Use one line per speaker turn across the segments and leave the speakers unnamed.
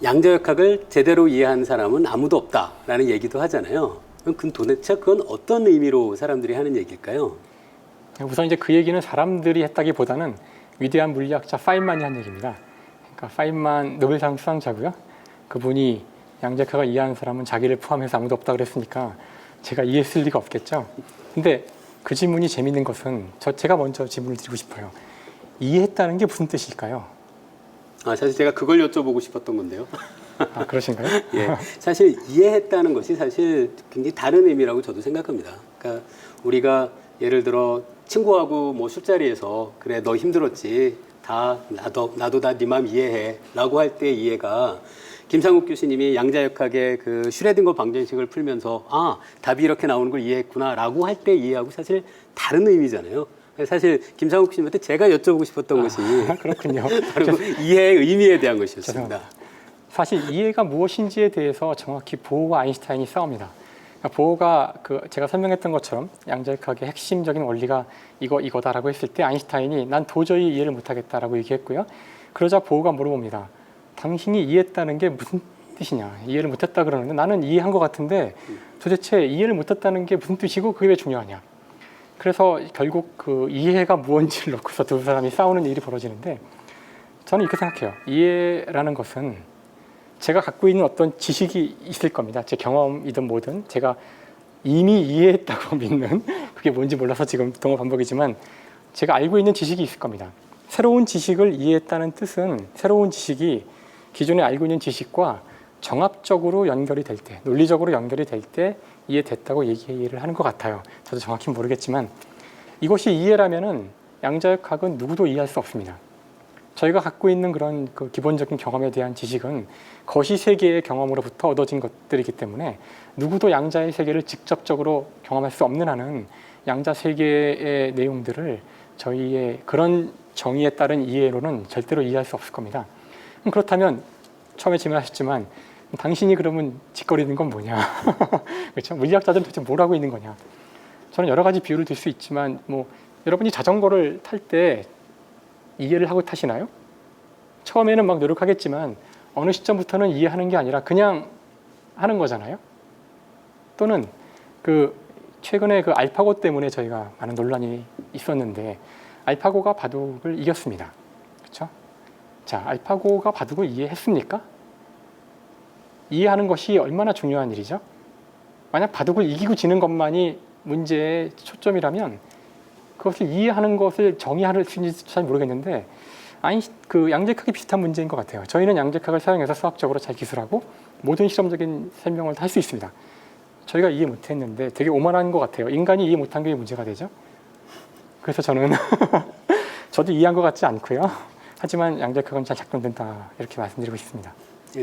양자역학을 제대로 이해한 사람은 아무도 없다라는 얘기도 하잖아요. 그럼 도대체 그건 어떤 의미로 사람들이 하는 얘기일까요?
우선 이제 그 얘기는 사람들이 했다기보다는 위대한 물리학자 파인만이 한 얘기입니다. 그러니까 파인만 노벨상 수상자고요. 그분이 양자역학을 이해하는 사람은 자기를 포함해서 아무도 없다 그랬으니까 제가 이해했을 리가 없겠죠. 근데 그 질문이 재밌는 것은 제가 먼저 질문을 드리고 싶어요. 이해했다는 게 무슨 뜻일까요?
사실 제가 그걸 여쭤보고 싶었던 건데요.
아, 그러신가요?
예, 사실 이해했다는 것이 사실 굉장히 다른 의미라고 저도 생각합니다. 그러니까 우리가 예를 들어 친구하고 뭐 술자리에서 그래 너 힘들었지 다 나도 다 네 마음 이해해라고 할 때 이해가 김상욱 교수님이 양자역학의 그 슈레딩거 방정식을 풀면서 답이 이렇게 나오는 걸 이해했구나라고 할 때 이해하고 사실 다른 의미잖아요. 사실 김상욱 교수님한테 제가 여쭤보고 싶었던 것이
그렇군요.
바로 이해의 의미에 대한 것이었습니다.
사실 이해가 무엇인지에 대해서 정확히 보어와 아인슈타인이 싸웁니다. 그러니까 보어가 제가 설명했던 것처럼 양자역학의 핵심적인 원리가 이거다라고 했을 때 아인슈타인이 난 도저히 이해를 못하겠다라고 얘기했고요. 그러자 보어가 물어봅니다. 당신이 이해했다는 게 무슨 뜻이냐? 이해를 못했다 그러는데 나는 이해한 것 같은데 도대체 이해를 못했다는 게 무슨 뜻이고 그게 왜 중요하냐? 그래서 결국 그 이해가 무언지를 놓고서 두 사람이 싸우는 일이 벌어지는데 저는 이렇게 생각해요. 이해라는 것은 제가 갖고 있는 어떤 지식이 있을 겁니다. 제 경험이든 뭐든 제가 이미 이해했다고 믿는 그게 뭔지 몰라서 지금 동어 반복이지만 제가 알고 있는 지식이 있을 겁니다. 새로운 지식을 이해했다는 뜻은 새로운 지식이 기존에 알고 있는 지식과 정합적으로 연결이 될 때, 논리적으로 연결이 될 때 이해됐다고 얘기를 하는 것 같아요. 저도 정확히 모르겠지만 이것이 이해라면은 양자역학은 누구도 이해할 수 없습니다. 저희가 갖고 있는 그런 그 기본적인 경험에 대한 지식은 거시 세계의 경험으로부터 얻어진 것들이기 때문에 누구도 양자의 세계를 직접적으로 경험할 수 없는 한은 양자 세계의 내용들을 저희의 그런 정의에 따른 이해로는 절대로 이해할 수 없을 겁니다. 그렇다면 처음에 질문하셨지만 당신이 그러면 짓거리는 건 뭐냐? 그렇죠? 물리학자들은 도대체 뭘 하고 있는 거냐? 저는 여러 가지 비유를 들 수 있지만 뭐 여러분이 자전거를 탈 때 이해를 하고 타시나요? 처음에는 막 노력하겠지만 어느 시점부터는 이해하는 게 아니라 그냥 하는 거잖아요. 또는 최근에 알파고 때문에 저희가 많은 논란이 있었는데 알파고가 바둑을 이겼습니다. 그렇죠? 자, 알파고가 바둑을 이해했습니까? 이해하는 것이 얼마나 중요한 일이죠? 만약 바둑을 이기고 지는 것만이 문제의 초점이라면 그것을 이해하는 것을 정의할 수 있는지 잘 모르겠는데 양자역학이 비슷한 문제인 것 같아요. 저희는 양자역학을 사용해서 수학적으로 잘 기술하고 모든 실험적인 설명을 다 할 수 있습니다. 저희가 이해 못했는데 되게 오만한 것 같아요. 인간이 이해 못한 게 문제가 되죠. 그래서 저는 저도 이해한 것 같지 않고요. 하지만 양자역학은 잘 작동된다 이렇게 말씀드리고 싶습니다.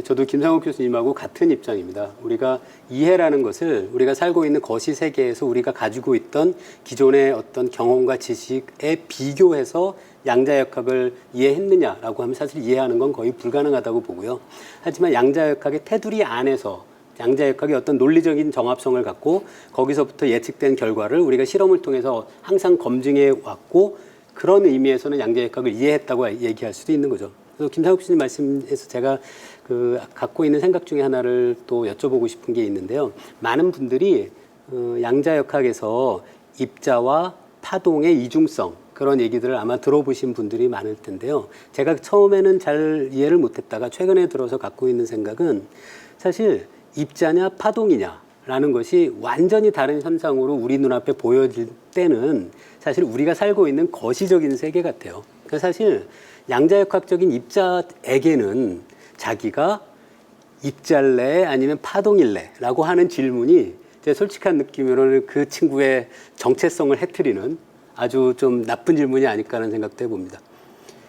저도 김상욱 교수님하고 같은 입장입니다. 우리가 이해라는 것을 우리가 살고 있는 거시 세계에서 우리가 가지고 있던 기존의 어떤 경험과 지식에 비교해서 양자역학을 이해했느냐라고 하면 사실 이해하는 건 거의 불가능하다고 보고요. 하지만 양자역학의 테두리 안에서 양자역학의 어떤 논리적인 정합성을 갖고 거기서부터 예측된 결과를 우리가 실험을 통해서 항상 검증해 왔고 그런 의미에서는 양자역학을 이해했다고 얘기할 수도 있는 거죠. 그래서 김상욱 교수님 말씀에서 제가 갖고 있는 생각 중에 하나를 또 여쭤보고 싶은 게 있는데요. 많은 분들이 양자역학에서 입자와 파동의 이중성 그런 얘기들을 아마 들어보신 분들이 많을 텐데요. 제가 처음에는 잘 이해를 못했다가 최근에 들어서 갖고 있는 생각은 사실 입자냐 파동이냐라는 것이 완전히 다른 현상으로 우리 눈앞에 보여질 때는 사실 우리가 살고 있는 거시적인 세계 같아요. 그러니까 사실 양자역학적인 입자에게는 자기가 입자일래 아니면 파동일래 라고 하는 질문이 제 솔직한 느낌으로는 그 친구의 정체성을 해트리는 아주 좀 나쁜 질문이 아닐까 하는 생각도 해봅니다.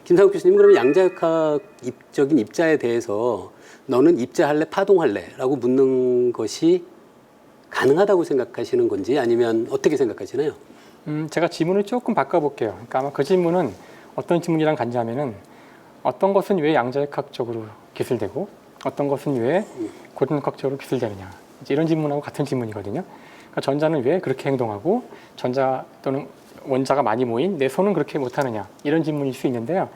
김상욱 교수님, 그러면 양자역학적인 입자에 대해서 너는 입자할래 파동할래 라고 묻는 것이 가능하다고 생각하시는 건지 아니면 어떻게 생각하시나요?
제가 질문을 조금 바꿔볼게요. 그러니까 아마 그 질문은 어떤 질문이랑 같냐 하면은 어떤 것은 왜 양자역학적으로 기술되고 어떤 것은 왜 고등역학적으로 기술되느냐 이제 이런 질문하고 같은 질문이거든요. 그러니까 전자는 왜 그렇게 행동하고 전자 또는 원자가 많이 모인 내 손은 그렇게 못하느냐 이런 질문일 수 있는데요.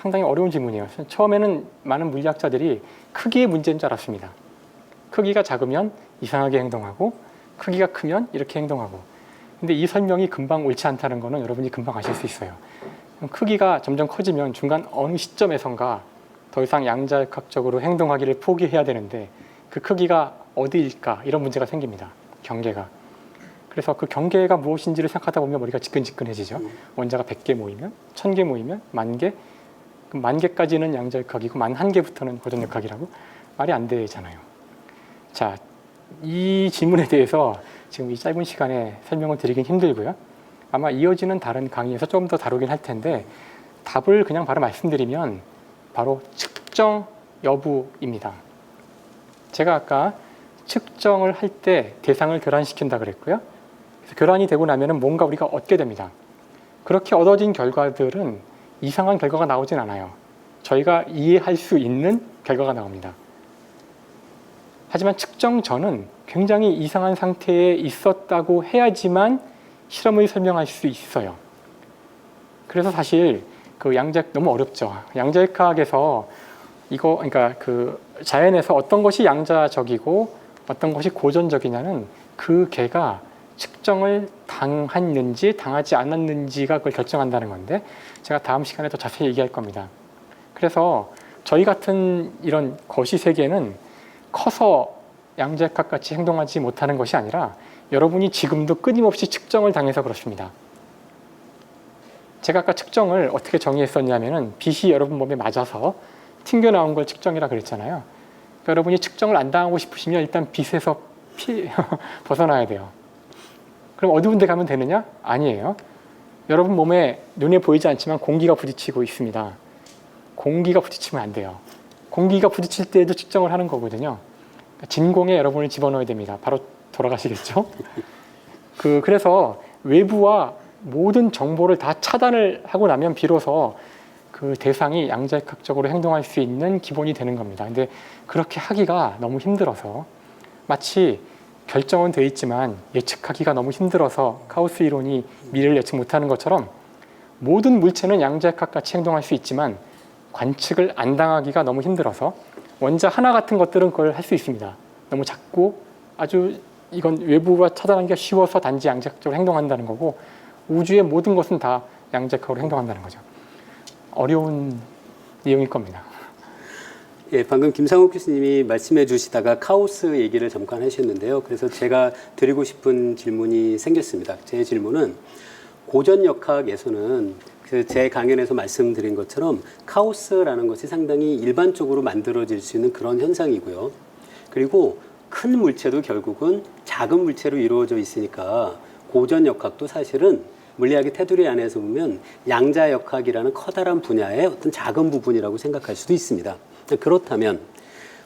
상당히 어려운 질문이에요. 처음에는 많은 물리학자들이 크기의 문제인 줄 알았습니다. 크기가 작으면 이상하게 행동하고 크기가 크면 이렇게 행동하고. 근데 이 설명이 금방 옳지 않다는 거는 여러분이 금방 아실 수 있어요. 크기가 점점 커지면 중간 어느 시점에선가 더 이상 양자역학적으로 행동하기를 포기해야 되는데 그 크기가 어디일까 이런 문제가 생깁니다. 경계가. 그래서 그 경계가 무엇인지를 생각하다 보면 머리가 지끈지끈해지죠. 원자가 100개 모이면 1000개 모이면 10,000개, 그럼 10,000개까지는 양자역학이고 11,000개부터는 고전역학이라고 말이 안 되잖아요. 자, 이 질문에 대해서 지금 이 짧은 시간에 설명을 드리긴 힘들고요. 아마 이어지는 다른 강의에서 조금 더 다루긴 할 텐데 답을 그냥 바로 말씀드리면 바로 측정 여부입니다. 제가 아까 측정을 할 때 대상을 교란시킨다 그랬고요. 그래서 교란이 되고 나면은 뭔가 우리가 얻게 됩니다. 그렇게 얻어진 결과들은 이상한 결과가 나오진 않아요. 저희가 이해할 수 있는 결과가 나옵니다. 하지만 측정 전은 굉장히 이상한 상태에 있었다고 해야지만 실험을 설명할 수 있어요. 그래서 사실 그 양자역 너무 어렵죠. 양자역학에서 이거 그러니까 그 자연에서 어떤 것이 양자적이고 어떤 것이 고전적이냐는 그 개가 측정을 당했는지 당하지 않았는지가 그걸 결정한다는 건데 제가 다음 시간에 더 자세히 얘기할 겁니다. 그래서 저희 같은 이런 거시 세계는 커서 양자역학 같이 행동하지 못하는 것이 아니라 여러분이 지금도 끊임없이 측정을 당해서 그렇습니다. 제가 아까 측정을 어떻게 정의했었냐면은 빛이 여러분 몸에 맞아서 튕겨나온 걸 측정이라 그랬잖아요. 그러니까 여러분이 측정을 안 당하고 싶으시면 일단 빛에서 벗어나야 돼요. 그럼 어두운 데 가면 되느냐? 아니에요. 여러분 몸에 눈에 보이지 않지만 공기가 부딪히고 있습니다. 공기가 부딪히면 안 돼요. 공기가 부딪힐 때에도 측정을 하는 거거든요. 진공에 여러분을 집어넣어야 됩니다. 바로 돌아가시겠죠? 그래서 외부와 모든 정보를 다 차단을 하고 나면 비로소 그 대상이 양자역학적으로 행동할 수 있는 기본이 되는 겁니다. 근데 그렇게 하기가 너무 힘들어서 마치 결정은 돼 있지만 예측하기가 너무 힘들어서 카오스 이론이 미래를 예측 못하는 것처럼 모든 물체는 양자역학 같이 행동할 수 있지만 관측을 안 당하기가 너무 힘들어서 원자 하나 같은 것들은 그걸 할 수 있습니다. 너무 작고 아주 이건 외부와 차단하기가 쉬워서 단지 양자역학적으로 행동한다는 거고 우주의 모든 것은 다 양자역학으로 행동한다는 거죠. 어려운 내용일 겁니다.
예, 방금 김상욱 교수님이 말씀해 주시다가 카오스 얘기를 잠깐 하셨는데요. 그래서 제가 드리고 싶은 질문이 생겼습니다. 제 질문은 고전역학에서는 제 강연에서 말씀드린 것처럼 카오스라는 것이 상당히 일반적으로 만들어질 수 있는 그런 현상이고요. 그리고 큰 물체도 결국은 작은 물체로 이루어져 있으니까 고전역학도 사실은 물리학의 테두리 안에서 보면 양자역학이라는 커다란 분야의 어떤 작은 부분이라고 생각할 수도 있습니다. 그렇다면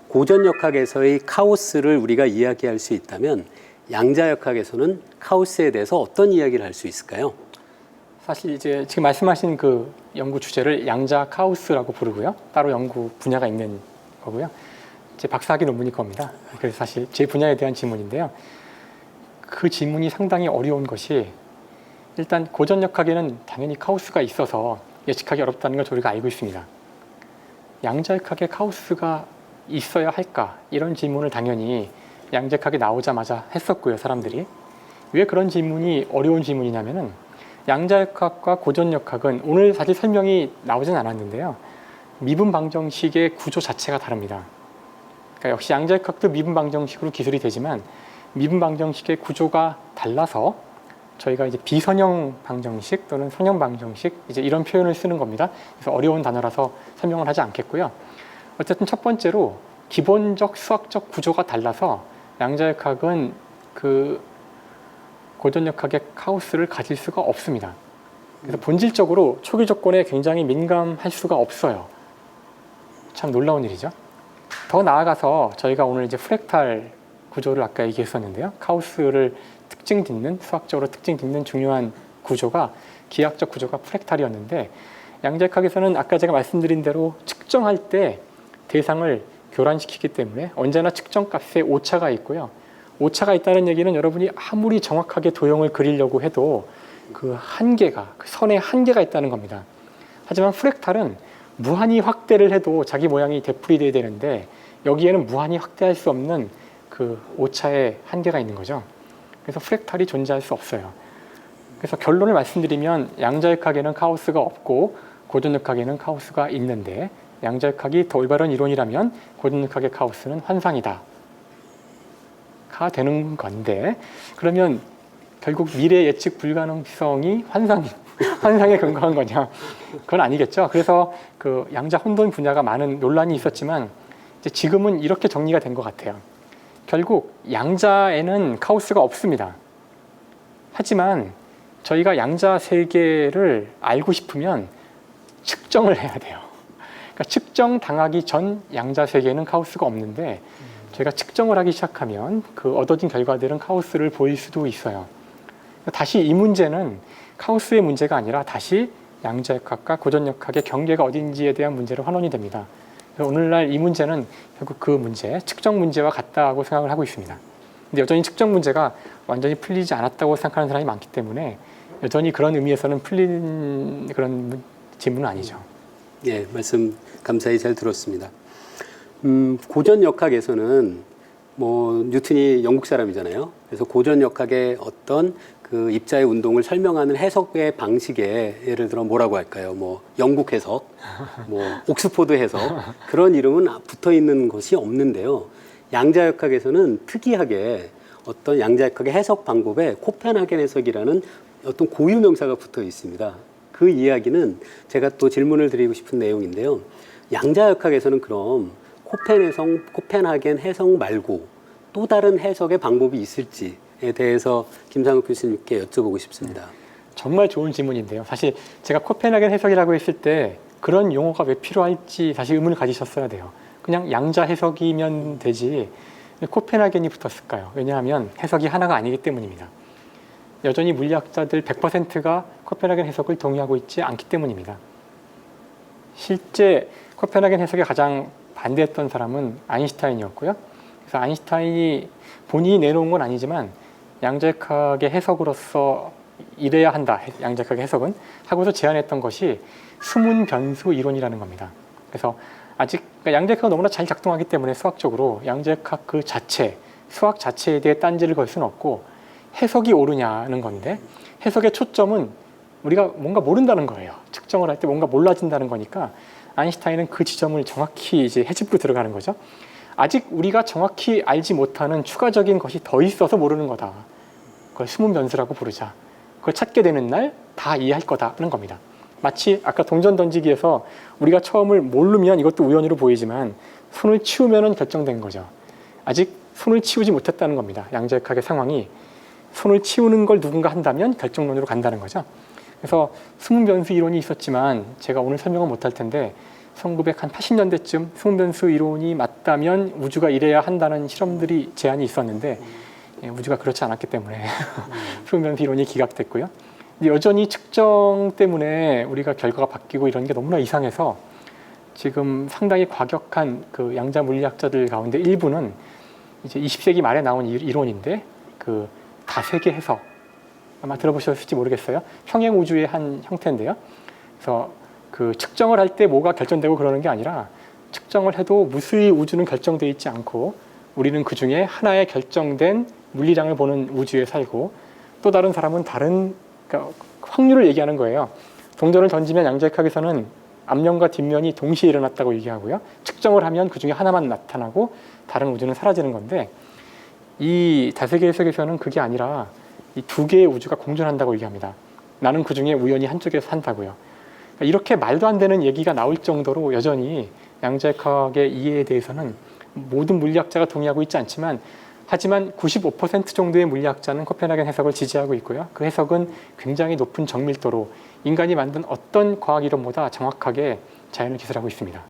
고전역학에서의 카오스를 우리가 이야기할 수 있다면 양자역학에서는 카오스에 대해서 어떤 이야기를 할 수 있을까요?
사실 이제 지금 말씀하신 그 연구 주제를 양자 카오스라고 부르고요. 따로 연구 분야가 있는 거고요. 제 박사학위 논문일 겁니다. 그래서 사실 제 분야에 대한 질문인데요. 그 질문이 상당히 어려운 것이 일단 고전역학에는 당연히 카오스가 있어서 예측하기 어렵다는 걸 저희가 알고 있습니다. 양자역학에 카오스가 있어야 할까? 이런 질문을 당연히 양자역학이 나오자마자 했었고요, 사람들이. 왜 그런 질문이 어려운 질문이냐면은 양자역학과 고전역학은 오늘 사실 설명이 나오진 않았는데요. 미분 방정식의 구조 자체가 다릅니다. 그러니까 역시 양자역학도 미분 방정식으로 기술이 되지만 미분 방정식의 구조가 달라서 저희가 이제 비선형 방정식 또는 선형 방정식 이제 이런 표현을 쓰는 겁니다. 그래서 어려운 단어라서 설명을 하지 않겠고요. 어쨌든 첫 번째로 기본적 수학적 구조가 달라서 양자역학은 그 고전역학의 카오스를 가질 수가 없습니다. 그래서 본질적으로 초기 조건에 굉장히 민감할 수가 없어요. 참 놀라운 일이죠. 더 나아가서 저희가 오늘 이제 프랙탈 구조를 아까 얘기했었는데요. 카오스를 특징 짓는 수학적으로 특징 짓는 중요한 구조가 기하학적 구조가 프랙탈이었는데 양자역학에서는 아까 제가 말씀드린 대로 측정할 때 대상을 교란시키기 때문에 언제나 측정값에 오차가 있고요. 오차가 있다는 얘기는 여러분이 아무리 정확하게 도형을 그리려고 해도 그 한계가 그 선에 한계가 있다는 겁니다. 하지만 프랙탈은 무한히 확대를 해도 자기 모양이 되풀이돼야 되는데 여기에는 무한히 확대할 수 없는 그 오차의 한계가 있는 거죠. 그래서 프랙탈이 존재할 수 없어요. 그래서 결론을 말씀드리면 양자역학에는 카오스가 없고 고전역학에는 카오스가 있는데 양자역학이 더 올바른 이론이라면 고전역학의 카오스는 환상이다 가 되는 건데, 그러면 결국 미래 예측 불가능성이 환상에 근거한 거냐? 그건 아니겠죠. 그래서 그 양자 혼돈 분야가 많은 논란이 있었지만 이제 지금은 이렇게 정리가 된 것 같아요. 결국 양자에는 카오스가 없습니다. 하지만 저희가 양자 세계를 알고 싶으면 측정을 해야 돼요. 그러니까 측정 당하기 전 양자 세계에는 카오스가 없는데 저희가 측정을 하기 시작하면 그 얻어진 결과들은 카오스를 보일 수도 있어요. 다시 이 문제는 카오스의 문제가 아니라 다시 양자역학과 고전역학의 경계가 어딘지에 대한 문제로 환원이 됩니다. 그래서 오늘날 이 문제는 결국 그 문제, 측정 문제와 같다고 생각을 하고 있습니다. 근데 여전히 측정 문제가 완전히 풀리지 않았다고 생각하는 사람이 많기 때문에 여전히 그런 의미에서는 풀린 그런 질문은 아니죠.
예, 말씀 감사히 잘 들었습니다. 고전역학에서는 뭐 뉴턴이 영국 사람이잖아요. 그래서 고전역학의 어떤 그 입자의 운동을 설명하는 해석의 방식에 예를 들어 뭐라고 할까요? 뭐 영국 해석, 뭐 옥스포드 해석, 그런 이름은 붙어 있는 것이 없는데요. 양자역학에서는 특이하게 어떤 양자역학의 해석 방법에 코펜하겐 해석이라는 어떤 고유 명사가 붙어 있습니다. 그 이야기는 제가 또 질문을 드리고 싶은 내용인데요. 양자역학에서는 그럼 코펜하겐 해석 말고 또 다른 해석의 방법이 있을지에 대해서 김상욱 교수님께 여쭤보고 싶습니다.
정말 좋은 질문인데요. 사실 제가 코펜하겐 해석이라고 했을 때 그런 용어가 왜 필요할지 사실 의문을 가지셨어야 돼요. 그냥 양자 해석이면 되지 왜 코펜하겐이 붙었을까요? 왜냐하면 해석이 하나가 아니기 때문입니다. 여전히 물리학자들 100%가 코펜하겐 해석을 동의하고 있지 않기 때문입니다. 실제 코펜하겐 해석에 가장 반대했던 사람은 아인슈타인이었고요. 그래서 아인슈타인이 본인이 내놓은 건 아니지만 양자역학의 해석으로서 이래야 한다, 양자역학의 해석은 하고서 제안했던 것이 수문 변수 이론이라는 겁니다. 그래서 아직 그러니까 양자역학은 너무나 잘 작동하기 때문에 수학적으로 양자역학 그 자체, 수학 자체에 대해 딴지를 걸 수는 없고 해석이 옳으냐는 건데 해석의 초점은 우리가 뭔가 모른다는 거예요. 측정을 할 때 뭔가 몰라진다는 거니까 아인슈타인은 그 지점을 정확히 이제 헤집고 들어가는 거죠. 아직 우리가 정확히 알지 못하는 추가적인 것이 더 있어서 모르는 거다. 그걸 수문 변수라고 부르자. 그걸 찾게 되는 날 다 이해할 거다는 겁니다. 마치 아까 동전 던지기에서 우리가 처음을 모르면 이것도 우연으로 보이지만 손을 치우면은 결정된 거죠. 아직 손을 치우지 못했다는 겁니다. 양자역학의 상황이 손을 치우는 걸 누군가 한다면 결정론으로 간다는 거죠. 그래서 수문변수 이론이 있었지만 제가 오늘 설명은 못할 텐데 1980년대쯤 수문변수 이론이 맞다면 우주가 이래야 한다는 실험들이 제안이 있었는데 우주가 그렇지 않았기 때문에 수문변수 이론이 기각됐고요. 여전히 측정 때문에 우리가 결과가 바뀌고 이런 게 너무나 이상해서 지금 상당히 과격한 그 양자 물리학자들 가운데 일부는 이제 20세기 말에 나온 이론인데 그 다세계 해석 아마 들어보셨을지 모르겠어요. 평행 우주의 한 형태인데요. 그래서 그 측정을 할 때 뭐가 결정되고 그러는 게 아니라 측정을 해도 무수히 우주는 결정되어 있지 않고 우리는 그 중에 하나의 결정된 물리량을 보는 우주에 살고 또 다른 사람은 다른 그러니까 확률을 얘기하는 거예요. 동전을 던지면 양자역학에서는 앞면과 뒷면이 동시에 일어났다고 얘기하고요. 측정을 하면 그 중에 하나만 나타나고 다른 우주는 사라지는 건데 이 다세계 해석에서는 그게 아니라 이 두 개의 우주가 공존한다고 얘기합니다. 나는 그 중에 우연히 한쪽에서 산다고요. 그러니까 이렇게 말도 안 되는 얘기가 나올 정도로 여전히 양자역학의 이해에 대해서는 모든 물리학자가 동의하고 있지 않지만 하지만 95% 정도의 물리학자는 코펜하겐 해석을 지지하고 있고요. 그 해석은 굉장히 높은 정밀도로 인간이 만든 어떤 과학 이론보다 정확하게 자연을 기술하고 있습니다.